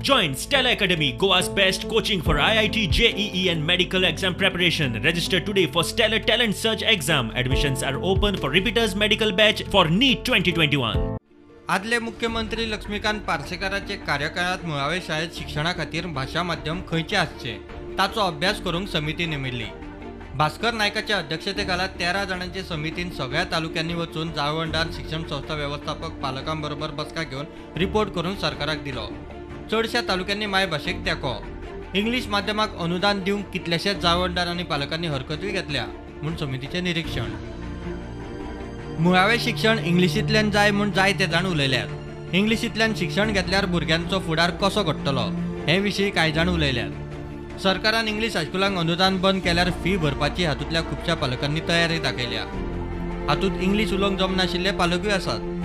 Join Stella Academy, Goa's best coaching for IIT, JEE and medical exam preparation. Register today for Stellar Talent Search exam. Admissions are open for repeaters medical batch for NEET 2021. आदले मुख्यमंत्री लक्ष्मीकांत पार्सेकराचे कार्यकाळात मुळावे शाळेत शिक्षणा खातीर भाषा माध्यम खंयचे आसचे ताचो अभ्यास करूंक समिती नेमिल्ली। भास्कर नायकाच्या अध्यक्षतेखाला 13 जाणांचे समितीन सगळ्या तालुक्यांनी वचून जाळवंडार शिक्षण संस्था व्यवस्थापक पालकांबरोबर बसका घेवन रिपोर्ट करून सरकाराक दिलो। चडशा तालुक्यांनी मायभाशेक तेंको, इंग्लीश माध्यमाक अनुदान दिवंक कितलेशेच जाळवंडार आनी पालकांनी हरकतूय घेतल्या म्हूण समितीचें निरीक्षण। मुळावें शिक्षण इंग्लिशींतल्यान जाय म्हूण जायते जाण उलयल्यात। इंग्लिशींतल्यान शिक्षण घेतल्यार भुरग्यांचो फुडार कसो घडटलो हे विशीं कांय जाण उलयल्यात। सरकारान इंग्लीश हायस्कुलांक अनुदान बंद केल्यार फी भरपाची हातूंतल्या खुबशा पालकांनी तयारी दाखयल्या। हातूंत इंग्लीश उलोवंक जमनाशिल्ले पालकूय आसात।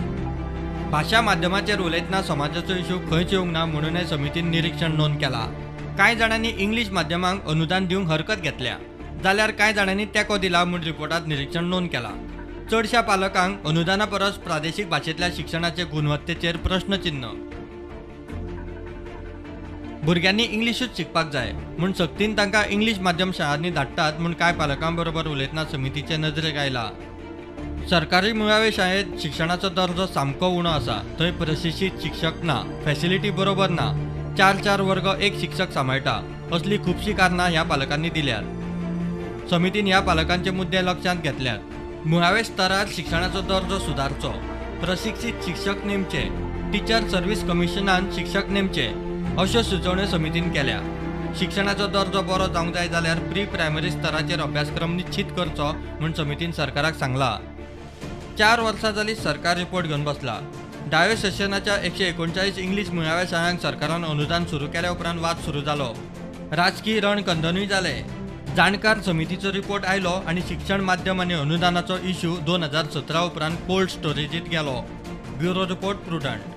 भाशा माध्यमाचेर उलयतना समाजाचो इशू खंयच येवंक ना म्हणूनय समितीन निरीक्षण नोंद केला। कांय जाणांनी इंग्लीश माध्यमांक अनुदान दिवंक हरकत घेतल्या, जाल्यार कांय जाणांनी तेंको दिला म्हूण रिपोर्टांत निरीक्षण नोंद केला। चडशा पालकांक अनुदाना परस प्रादेशीक भाशेंतल्या शिक्षणाचे गुणवत्तेचेर प्रश्नचिन्ह। भुरग्यांनी इंग्लिशूच शिकपाक जाय म्हूण सक्तीन तांकां इंग्लीश माध्यम शाळांनी धाडटात म्हूण कांय पालकांबरोबर उलयतना समितीचे नजरेक आयला। सरकारी मुळावे शाळेत शिक्षणाचो दर्जो सामको उणो आसा। थंय प्रशिक्षीत शिक्षक ना, फॅसिलिटी बरोबर ना, 4-4 वर्ग एक शिक्षक सांबाळटा असली खुबशी कारणां ह्या पालकांनी दिल्यात। समितीन ह्या पालकांचे मुद्दे लक्षांत घेतल्यात। मुळावे स्तरार शिक्षणाचो दर्जो सुदारचो, प्रशिक्षीत शिक्षक नेमचे, टिचर सर्व्हिस कमिशनान शिक्षक नेमचे अश्यो सुचोवण्यो समितीन केल्या। शिक्षणाचो दर्जो बरो जावंक जाय जाल्यार प्री प्रायमरी स्तराचेर अभ्यासक्रम निश्चित करचो म्हूण समितीन सरकाराक सांगला। 4 वर्सां जाली सरकार रिपोर्ट घेवन बसला। 10व्या सेशनाच्या 139 इंग्लीश मुळाव्या शाळांक सरकारान अनुदान सुरू केल्या उपरांत वाद सुरू जालो। राजकीय रणकंदनूय जाले। जाणकार समितीचो रिपोर्ट आयलो आनी शिक्षण माध्यम आनी अनुदानाचो इश्यू 2017 उपरांत कोल्ड स्टोरेजींत गेलो। Bureau report prudent.